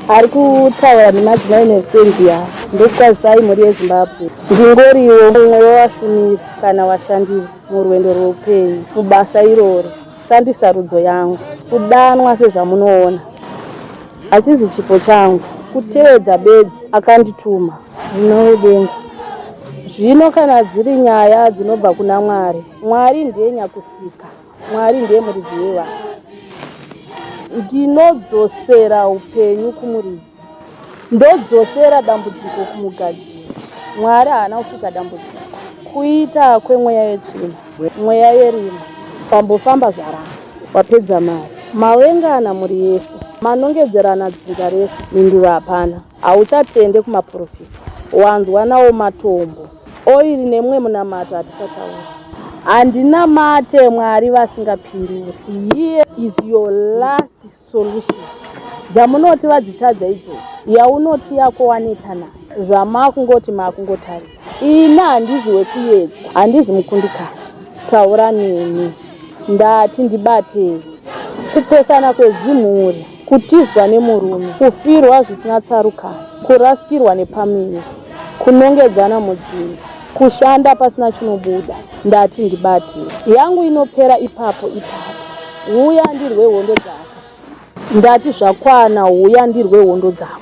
ari kutaura nemadzimai NEVSENZIA ndokwazai mhuri yeZimbabwe. Ndingoriwo mumwe wevashumiri kana washandiri murwendo rweupenyu mubasa iroro. Sandisarudzo yangu kudanwa sezvamunoona. Hachizi chipo changu kutevedza bedzi akandituma zvinovedenga. Zvino kana dziri nyaya dzinobva kuna Mwari, Mwari ndiye nyakusika, Mwari ndiye muridzi wevanhu. Ndinodzosera upenyu kumuridzi, ndodzosera dambudziko kumugadziri. Mwari haana kusika dambudziko. Kuita kwemweya yetsvina, mweya yerima, pambofamba zvarama, wapedza mari. Mawengana muri yese, manongedzerana dzinga rese, minduva hapana. Hauchatende kumaprofita, wanzwa nawo matombo. Oiri nemwe munamato hatichataura. Handina mate Mwari vasingapinduri. Here is your last solution. Dzamunoti vadzitadza idzo, yaunoti yako waneta nayo, zvamakungoti makungotarisa. Ina handizi wekuyedzwa, handizi mukundikana. Taura neni, ndati ndibatei. Kupesana kwedzimhuri, kutizwa nemurume, kufirwa zvisina tsarukano, kurasikirwa nepamiri, kunongedzana mudzimba, kushanda pasina chinobuda. Ndati ndibatei. Yangu inopera ipapo ipapo. Huya ndirwe hondo dzako. Ndati zvakwana, huya ndirwe hondo dzako.